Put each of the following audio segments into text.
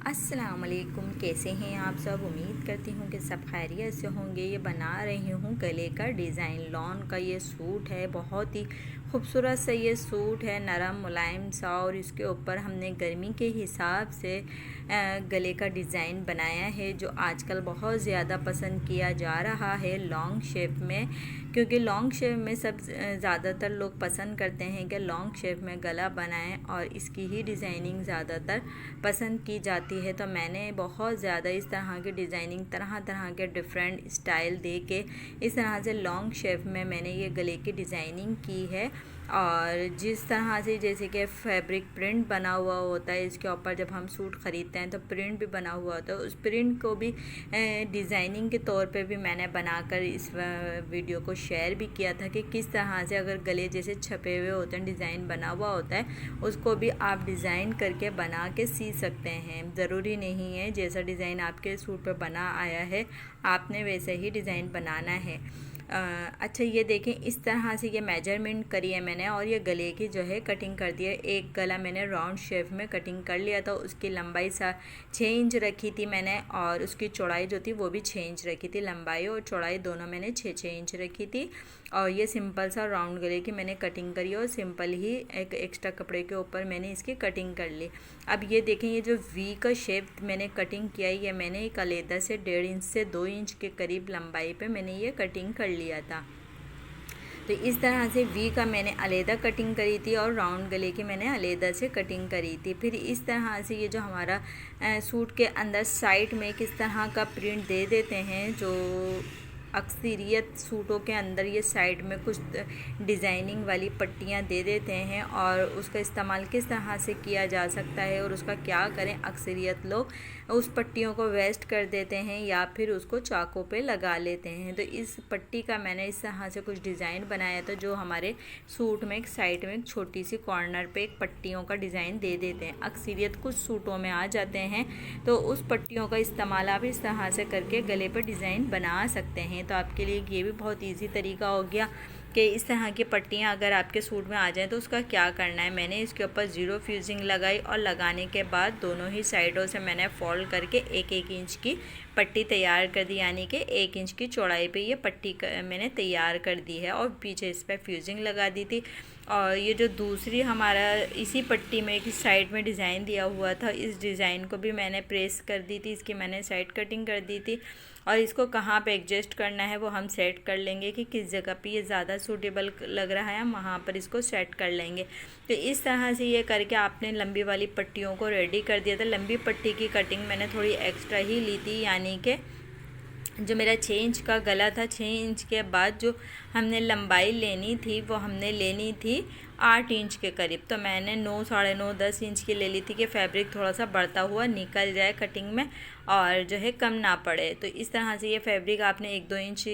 अस्सलामुअलैकुम, कैसे हैं आप सब। उम्मीद करती हूँ कि सब खैरियत से होंगे। ये बना रही हूँ गले का डिज़ाइन। लॉन का ये सूट है, बहुत ही खूबसूरत सा ये सूट है, नरम मुलायम सा। और इसके ऊपर हमने गर्मी के हिसाब से गले का डिज़ाइन बनाया है, जो आजकल बहुत ज़्यादा पसंद किया जा रहा है लॉन्ग शेप में। क्योंकि लॉन्ग शेप में सब ज़्यादातर लोग पसंद करते हैं कि लॉन्ग शेप में गला बनाएं, और इसकी ही डिज़ाइनिंग ज़्यादातर पसंद की जाती है। तो मैंने बहुत ज़्यादा इस तरह की डिज़ाइनिंग, तरह तरह के डिफरेंट स्टाइल दे के इस तरह से लॉन्ग शेप में मैंने ये गले की डिज़ाइनिंग की है। और जिस तरह से जैसे कि फैब्रिक प्रिंट बना हुआ होता है इसके ऊपर, जब हम सूट ख़रीदते हैं तो प्रिंट भी बना हुआ होता है, उस प्रिंट को भी डिज़ाइनिंग के तौर पे भी मैंने बनाकर इस वीडियो को शेयर भी किया था कि किस तरह से अगर गले जैसे छपे हुए होते हैं, डिज़ाइन बना हुआ होता है, उसको भी आप डिज़ाइन करके बना के सी सकते हैं। ज़रूरी नहीं है जैसा डिज़ाइन आपके सूट पे बना आया है आपने वैसे ही डिज़ाइन बनाना है। अच्छा, ये देखें, इस तरह से ये मेजरमेंट करी है मैंने, और ये गले की जो है कटिंग कर दी है। एक गला मैंने राउंड शेप में कटिंग कर लिया था, उसकी लंबाई 6 इंच रखी थी मैंने, और उसकी चौड़ाई जो थी वो भी 6 इंच रखी थी। लंबाई और चौड़ाई दोनों मैंने 6-6 इंच रखी थी। और ये सिंपल सा राउंड गले की मैंने कटिंग करी, और सिंपल ही एक एक्स्ट्रा कपड़े के ऊपर मैंने इसकी कटिंग कर ली। अब ये देखें, ये जो वी का शेप मैंने कटिंग किया है, ये मैंने एक अलग से 1.5 इंच से 2 इंच के करीब लंबाई पे मैंने ये कटिंग कर लिया था। तो इस तरह से वी का मैंने अलहदा कटिंग करी थी, और राउंड गले की मैंने अलहदा से कटिंग करी थी। फिर इस तरह से ये जो हमारा सूट के अंदर साइड में किस तरह का प्रिंट दे देते हैं, जो अक्सरियत सूटों के अंदर ये साइड में कुछ डिज़ाइनिंग वाली पट्टियाँ दे देते हैं, और उसका इस्तेमाल किस तरह से किया जा सकता है और उसका क्या करें। अक्सरियत लोग उस पट्टियों को वेस्ट कर देते हैं या फिर उसको चाकू पे लगा लेते हैं। तो इस पट्टी का मैंने इस तरह से कुछ डिज़ाइन बनाया था, जो हमारे सूट में एक साइड में एक छोटी सी कॉर्नर पे एक पट्टियों का डिज़ाइन दे देते हैं। अक्सरियत कुछ सूटों में आ जाते हैं, तो उस पट्टियों का इस्तेमाल आप इस तरह से करके गले पर डिज़ाइन बना सकते हैं। तो आपके लिए ये भी बहुत इजी तरीका हो गया कि इस तरह की पट्टियाँ अगर आपके सूट में आ जाएं तो उसका क्या करना है। मैंने इसके ऊपर ज़ीरो फ्यूजिंग लगाई, और लगाने के बाद दोनों ही साइडों से मैंने फोल्ड करके 1-1 इंच की पट्टी तैयार कर दी, यानी कि 1 इंच की चौड़ाई पे ये पट्टी मैंने तैयार कर दी है, और पीछे इस पर फ्यूजिंग लगा दी थी। और ये जो दूसरी हमारा इसी पट्टी में एक साइड में डिज़ाइन दिया हुआ था, इस डिज़ाइन को भी मैंने प्रेस कर दी थी, इसकी मैंने साइड कटिंग कर दी थी। और इसको कहाँ पे एडजस्ट करना है वो हम सेट कर लेंगे कि किस जगह पे ये ज़्यादा सूटेबल लग रहा है, हम वहाँ पर इसको सेट कर लेंगे। तो इस तरह से ये करके आपने लंबी वाली पट्टियों को रेडी कर दिया था। लंबी पट्टी की कटिंग मैंने थोड़ी एक्स्ट्रा ही ली थी, यानी कि जो मेरा 6 इंच का गला था, 6 इंच के बाद जो हमने लंबाई लेनी थी वो हमने लेनी थी 8 इंच के करीब। तो मैंने 9, साढ़े 9, 10 इंच की ले ली थी कि फैब्रिक थोड़ा सा बढ़ता हुआ निकल जाए कटिंग में, और जो है कम ना पड़े। तो इस तरह से ये फैब्रिक आपने 1-2 इंच,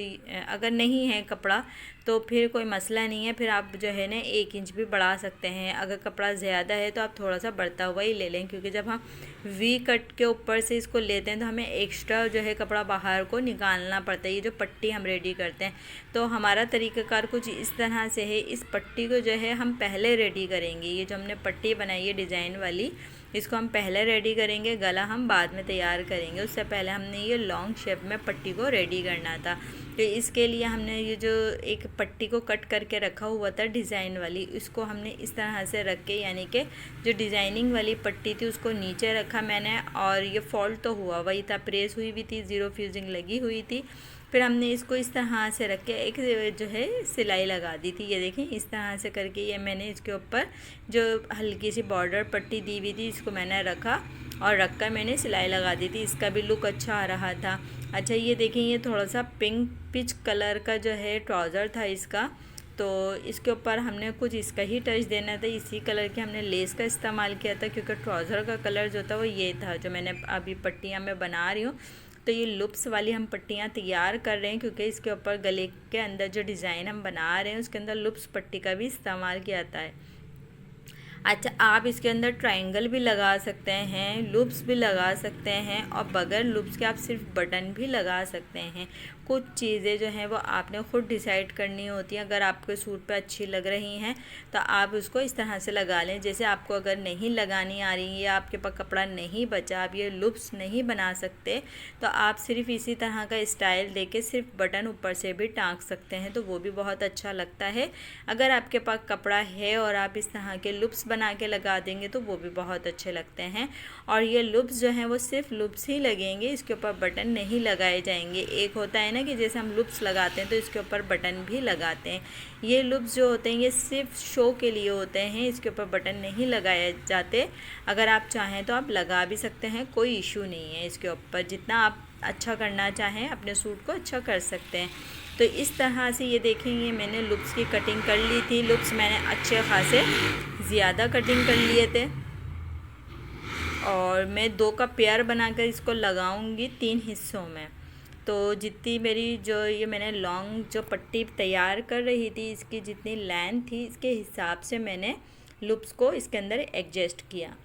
अगर नहीं है कपड़ा तो फिर कोई मसला नहीं है, फिर आप जो है ना 1 इंच भी बढ़ा सकते हैं। अगर कपड़ा ज़्यादा है तो आप थोड़ा सा बढ़ता हुआ ही ले लें, क्योंकि जब हम वी कट के ऊपर से इसको लेते हैं तो हमें एक्स्ट्रा जो है कपड़ा बाहर को निकालना पड़ता है। ये जो पट्टी हम रेडी करते हैं, तो हमारा तरीक़ाकार कुछ इस तरह से है। इस पट्टी को जो है हम पहले रेडी करेंगे। ये जो हमने पट्टी बनाई है डिज़ाइन वाली, इसको हम पहले रेडी करेंगे, गला हम बाद में तैयार करेंगे। उससे पहले हमने ये लॉन्ग शेप में पट्टी को रेडी करना था। तो इसके लिए हमने ये जो एक पट्टी को कट करके रखा हुआ था डिज़ाइन वाली, इसको हमने इस तरह से रख के, यानी कि जो डिज़ाइनिंग वाली पट्टी थी उसको नीचे रखा मैंने, और ये फॉल्ट तो हुआ वही था, प्रेस हुई भी थी, ज़ीरो फ्यूजिंग लगी हुई थी। फिर हमने इसको इस तरह से रख के एक जो है सिलाई लगा दी थी। ये देखें, इस तरह से करके ये मैंने इसके ऊपर जो हल्की सी बॉर्डर पट्टी दी हुई थी इसको मैंने रखा, और रख कर मैंने सिलाई लगा दी थी। इसका भी लुक अच्छा आ रहा था। अच्छा, ये देखें, ये थोड़ा सा पिंक पिच कलर का जो है ट्राउज़र था इसका, तो इसके ऊपर हमने कुछ इसका ही टच देना था। इसी कलर के हमने लेस का इस्तेमाल किया था, क्योंकि ट्राउज़र का कलर जो था वो ये था जो मैंने अभी पट्टियाँ मैं बना रही हूँ। तो ये लुप्स वाली हम पट्टियाँ तैयार कर रहे हैं, क्योंकि इसके ऊपर गले के अंदर जो डिज़ाइन हम बना रहे हैं उसके अंदर लुप्स पट्टी का भी इस्तेमाल किया जाता है। अच्छा, आप इसके अंदर ट्रायंगल भी लगा सकते हैं, लूप्स भी लगा सकते हैं और बगैर लूप्स के आप सिर्फ बटन भी लगा सकते हैं। कुछ चीज़ें जो हैं वो आपने ख़ुद डिसाइड करनी होती हैं। अगर आपके सूट पे अच्छी लग रही हैं तो आप उसको इस तरह से लगा लें। जैसे आपको अगर नहीं लगानी आ रही या आपके पास कपड़ा नहीं बचा, आप ये लूप्स नहीं बना सकते, तो आप सिर्फ इसी तरह का स्टाइल देके सिर्फ बटन ऊपर से भी टाँग सकते हैं, तो वो भी बहुत अच्छा लगता है। अगर आपके पास कपड़ा है और आप इस तरह के लूप्स बना के लगा देंगे तो वो भी बहुत अच्छे लगते हैं। और ये लूप्स जो हैं वो सिर्फ लूप्स ही लगेंगे, इसके ऊपर बटन नहीं लगाए जाएंगे। एक होता है ना कि जैसे हम लूप्स लगाते हैं तो इसके ऊपर बटन भी लगाते हैं, ये लूप्स जो होते हैं ये सिर्फ शो के लिए होते हैं, इसके ऊपर बटन नहीं लगाए जाते। अगर आप चाहें तो आप लगा भी सकते हैं, कोई इशू नहीं है इसके ऊपर। जितना आप अच्छा करना चाहें अपने सूट को अच्छा कर सकते हैं। तो इस तरह से ये देखेंगे मैंने लूप्स की कटिंग कर ली थी। लूप्स मैंने अच्छे खासे ज़्यादा कटिंग कर लिए थे और मैं 2 का पेयर बनाकर इसको लगाऊंगी 3 हिस्सों में। तो जितनी मेरी जो ये मैंने लॉन्ग जो पट्टी तैयार कर रही थी, इसकी जितनी लेंथ थी इसके हिसाब से मैंने लूप्स को इसके अंदर एडजस्ट किया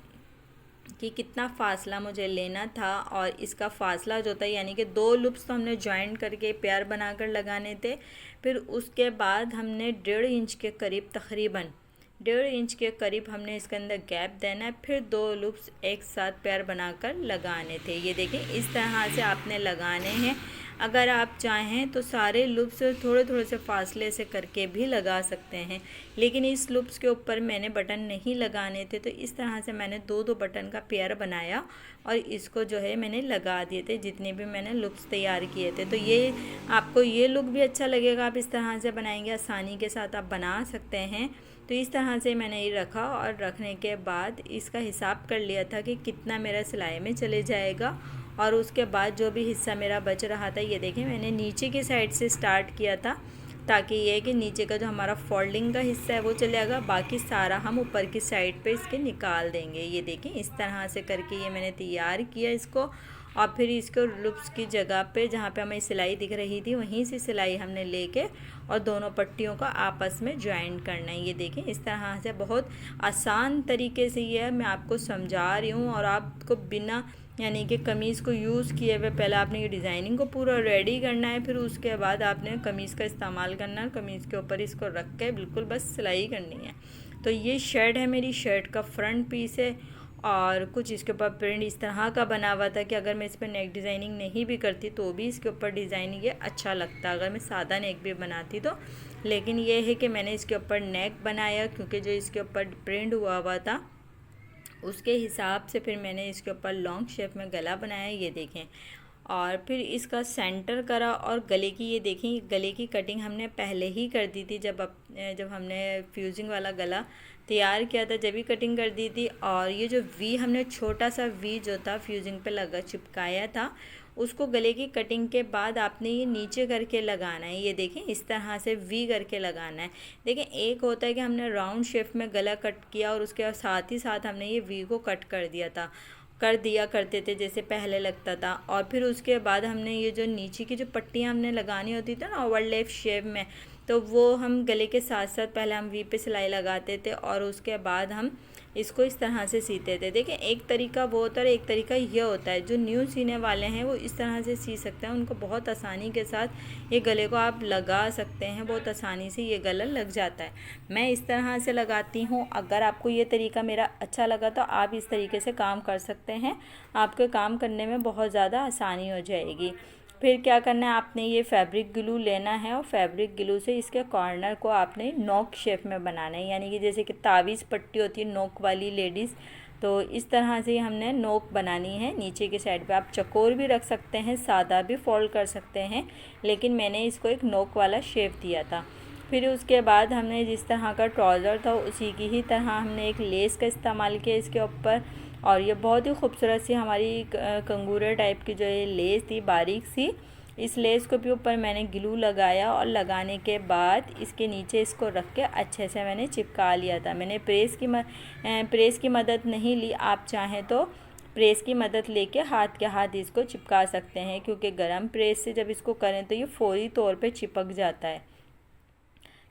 कि कितना फ़ासला मुझे लेना था। और इसका फ़ासला जो था यानी कि 2 लूप्स तो हमने जॉइंट करके पेयर बनाकर लगाने थे। फिर उसके बाद हमने 1.5 इंच के करीब, तकरीबन 1.5 इंच के करीब हमने इसके अंदर गैप देना है। फिर 2 लूप्स एक साथ पेयर बनाकर लगाने थे। ये देखें इस तरह से आपने लगाने हैं। अगर आप चाहें तो सारे लूप्स थोड़े थोड़े से फासले से करके भी लगा सकते हैं, लेकिन इस लूप्स के ऊपर मैंने बटन नहीं लगाने थे, तो इस तरह से मैंने 2-2 बटन का पेयर बनाया और इसको जो है मैंने लगा दिए थे जितने भी मैंने लुक्स तैयार किए थे। तो ये आपको ये लुक भी अच्छा लगेगा, आप इस तरह से बनाएंगे, आसानी के साथ आप बना सकते हैं। तो इस तरह से मैंने ये रखा और रखने के बाद इसका हिसाब कर लिया था कि कितना मेरा सिलाई में चले जाएगा। और उसके बाद जो भी हिस्सा मेरा बच रहा था, ये देखें मैंने नीचे की साइड से स्टार्ट किया था ताकि ये कि नीचे का जो हमारा फोल्डिंग का हिस्सा है वो चलेगा, बाकी सारा हम ऊपर की साइड पे इसके निकाल देंगे। ये देखें इस तरह से करके ये मैंने तैयार किया इसको। और फिर इसको लुप्स की जगह पे जहाँ पे हमें सिलाई दिख रही थी वहीं से सिलाई हमने लेके और दोनों पट्टियों का आपस में ज्वाइंट करना है। ये देखें इस तरह से बहुत आसान तरीके से ये मैं आपको समझा रही हूँ। और आपको बिना यानी कि कमीज़ को यूज़ किए हुए पहले आपने ये डिज़ाइनिंग को पूरा रेडी करना है, फिर उसके बाद आपने कमीज़ का इस्तेमाल करना है। कमीज़ के ऊपर इसको रख के बिल्कुल बस सिलाई करनी है। तो ये शर्ट है, मेरी शर्ट का फ्रंट पीस है और कुछ इसके ऊपर प्रिंट इस तरह का बना हुआ था कि अगर मैं इस पर नेक डिज़ाइनिंग नहीं भी करती तो भी इसके ऊपर डिज़ाइन ये अच्छा लगता अगर मैं सादा नेक भी बनाती तो। लेकिन ये है कि मैंने इसके ऊपर नेक बनाया क्योंकि जो इसके ऊपर प्रिंट हुआ था उसके हिसाब से फिर मैंने इसके ऊपर लॉन्ग शेप में गला बनाया। ये देखें और फिर इसका सेंटर करा और गले की ये देखें गले की कटिंग हमने पहले ही कर दी थी जब हमने फ्यूजिंग वाला गला तैयार किया था, जब भी कटिंग कर दी थी। और ये जो वी हमने छोटा सा वी जो था फ्यूजिंग पे लगा चिपकाया था, उसको गले की कटिंग के बाद आपने ये नीचे करके लगाना है। ये देखें इस तरह से वी करके लगाना है। देखें एक होता है कि हमने राउंड शेप में गला कट किया और उसके साथ ही साथ हमने ये वी को कट कर दिया करते थे जैसे पहले लगता था। और फिर उसके बाद हमने ये जो नीचे की जो पट्टियाँ हमने लगानी होती थी ना ओवरलैप शेप में, तो वो हम गले के साथ साथ पहले हम वी पे सिलाई लगाते थे और उसके बाद हम इसको इस तरह से सीते थे। देखें एक तरीका वो होता है, एक तरीका ये होता है। जो न्यू सीने वाले हैं वो इस तरह से सी सकते हैं, उनको बहुत आसानी के साथ ये गले को आप लगा सकते हैं, बहुत आसानी से ये गला लग जाता है। मैं इस तरह से लगाती हूँ। अगर आपको ये तरीका मेरा अच्छा लगा तो आप इस तरीके से काम कर सकते हैं, आपके काम करने में बहुत ज़्यादा आसानी हो जाएगी। फिर क्या करना है, आपने ये फैब्रिक ग्लू लेना है और फैब्रिक ग्लू से इसके कॉर्नर को आपने नोक शेप में बनाना है, यानी कि जैसे कि तावीज़ पट्टी होती है नोक वाली लेडीज़, तो इस तरह से हमने नोक बनानी है। नीचे के साइड पे आप चकोर भी रख सकते हैं, सादा भी फोल्ड कर सकते हैं, लेकिन मैंने इसको एक नोक वाला शेप दिया था। फिर उसके बाद हमने जिस तरह का ट्राउज़र था उसी की ही तरह हमने एक लेस का इस्तेमाल किया इसके ऊपर। और ये बहुत ही खूबसूरत सी हमारी कंगूरे टाइप की जो ये लेस थी बारीक सी, इस लेस को भी ऊपर मैंने ग्लू लगाया और लगाने के बाद इसके नीचे इसको रख के अच्छे से मैंने चिपका लिया था। मैंने प्रेस की मदद नहीं ली, आप चाहें तो प्रेस की मदद लेके हाथ के हाथ इसको चिपका सकते हैं, क्योंकि गरम प्रेस से जब इसको करें तो ये फौरी तौर पे चिपक जाता है।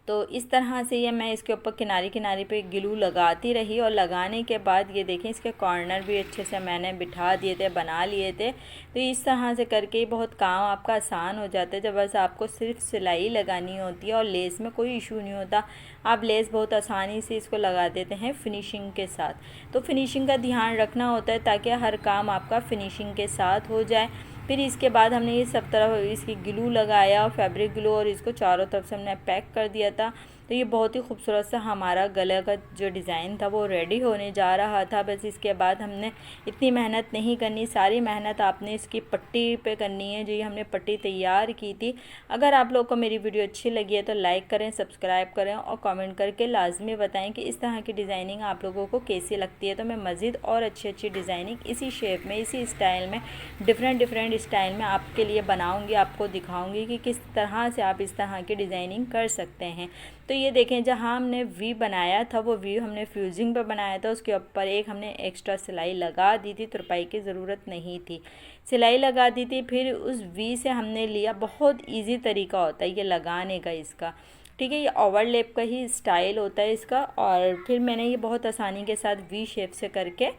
तो इस तरह से ये मैं इसके ऊपर किनारे किनारे पे ग्लू लगाती रही और लगाने के बाद ये देखें इसके कॉर्नर भी अच्छे से मैंने बिठा दिए थे, बना लिए थे। तो इस तरह से करके बहुत काम आपका आसान हो जाता है जब बस आपको सिर्फ सिलाई लगानी होती है और लेस में कोई इशू नहीं होता। आप लेस बहुत आसानी से इसको लगा देते हैं फिनिशिंग के साथ। तो फिनिशिंग का ध्यान रखना होता है ताकि हर काम आपका फिनिशिंग के साथ हो जाए। फिर इसके बाद हमने ये सब तरफ इसकी ग्लू लगाया, फैब्रिक ग्लू, और इसको चारों तरफ से हमने पैक कर दिया था। तो ये बहुत ही खूबसूरत सा हमारा गले का जो डिज़ाइन था वो रेडी होने जा रहा था। बस इसके बाद हमने इतनी मेहनत नहीं करनी, सारी मेहनत आपने इसकी पट्टी पे करनी है, जो ये हमने पट्टी तैयार की थी। अगर आप लोग को मेरी वीडियो अच्छी लगी है तो लाइक करें, सब्सक्राइब करें और कमेंट करके लाजमी बताएं कि इस तरह की डिज़ाइनिंग आप लोगों को कैसी लगती है। तो मैं मज़ीद और अच्छी अच्छी डिज़ाइनिंग इसी शेप में, इसी स्टाइल में, डिफरेंट स्टाइल में आपके लिए बनाऊंगी, आपको दिखाऊंगी कि किस तरह से आप इस तरह की डिज़ाइनिंग कर सकते हैं। तो ये देखें, जहाँ हमने वी बनाया था वो वी हमने फ्यूजिंग पे बनाया था, उसके ऊपर एक हमने एक्स्ट्रा सिलाई लगा दी थी, तुरपाई की ज़रूरत नहीं थी, सिलाई लगा दी थी। फिर उस वी से हमने लिया, बहुत इजी तरीका होता है ये लगाने का इसका, ठीक है, ये ओवरलैप का ही स्टाइल होता है इसका। और फिर मैंने ये बहुत आसानी के साथ वी शेप से करके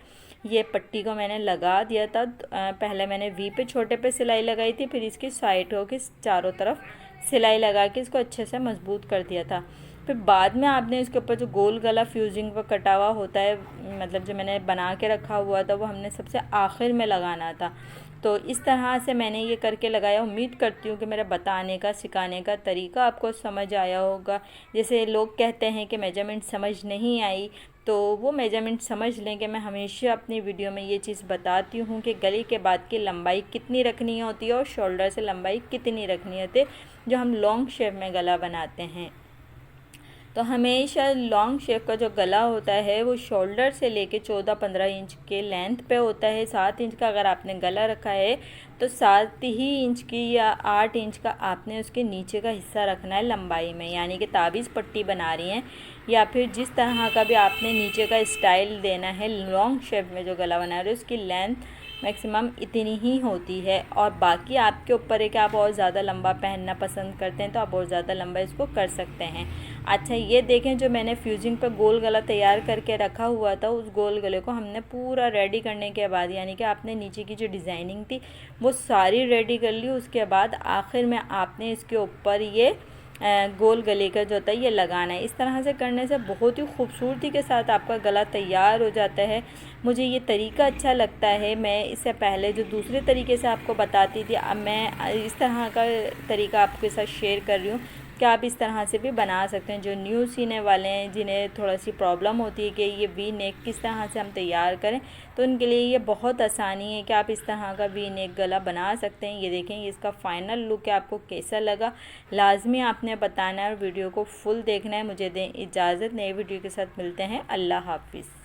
ये पट्टी को मैंने लगा दिया था। पहले मैंने वी पे छोटे पे सिलाई लगाई थी, फिर इसकी साइडों की चारों तरफ सिलाई लगा के इसको अच्छे से मजबूत कर दिया था। फिर बाद में आपने इसके ऊपर जो गोल गला फ्यूजिंग पर कटा हुआ होता है, मतलब जो मैंने बना के रखा हुआ था, वो हमने सबसे आखिर में लगाना था। तो इस तरह से मैंने ये करके लगाया। उम्मीद करती हूँ कि मेरा बताने का, सिखाने का तरीका आपको समझ आया होगा। जैसे लोग कहते हैं कि मेजरमेंट समझ नहीं आई, तो वो मेजरमेंट समझ लें कि मैं हमेशा अपनी वीडियो में ये चीज़ बताती हूँ कि गले के बाद की लंबाई कितनी रखनी होती है और शोल्डर से लंबाई कितनी रखनी होती है, जो हम लॉन्ग शेप में गला बनाते हैं। तो हमेशा लॉन्ग शेप का जो गला होता है वो शोल्डर से लेके 14-15 इंच के लेंथ पे होता है। 7 इंच का अगर आपने गला रखा है तो 7 ही इंच की या 8 इंच का आपने उसके नीचे का हिस्सा रखना है लंबाई में, यानी कि ताबीज़ पट्टी बना रही हैं या फिर जिस तरह का भी आपने नीचे का स्टाइल देना है, लॉन्ग शेप में जो गला बना रहे हो उसकी लेंथ मैक्सिमम इतनी ही होती है। और बाकी आपके ऊपर है कि आप और ज़्यादा लंबा पहनना पसंद करते हैं तो आप और ज़्यादा लंबा इसको कर सकते हैं। अच्छा, ये देखें, जो मैंने फ्यूजिंग पर गोल गला तैयार करके रखा हुआ था, उस गोल गले को हमने पूरा रेडी करने के बाद, यानी कि आपने नीचे की जो डिज़ाइनिंग थी वो सारी रेडी कर ली। उसके बाद आखिर में आपने इसके ऊपर ये गोल गले का जो होता है ये लगाना है। इस तरह से करने से बहुत ही खूबसूरती के साथ आपका गला तैयार हो जाता है। मुझे ये तरीका अच्छा लगता है। मैं इससे पहले जो दूसरे तरीके से आपको बताती थी, अब मैं इस तरह का तरीका आपके साथ शेयर कर रही हूँ कि आप इस तरह से भी बना सकते हैं। जो न्यू सीने वाले हैं, जिन्हें थोड़ा सी प्रॉब्लम होती है कि ये वी नेक किस तरह से हम तैयार करें, तो उनके लिए ये बहुत आसानी है कि आप इस तरह का वी नेक गला बना सकते हैं। ये देखें, ये इसका फ़ाइनल लुक है, आपको कैसा लगा लाजमी आपने बताना है और वीडियो को फुल देखना है। मुझे दें इजाज़त, नए वीडियो के साथ मिलते हैं। अल्लाह हाफिज़।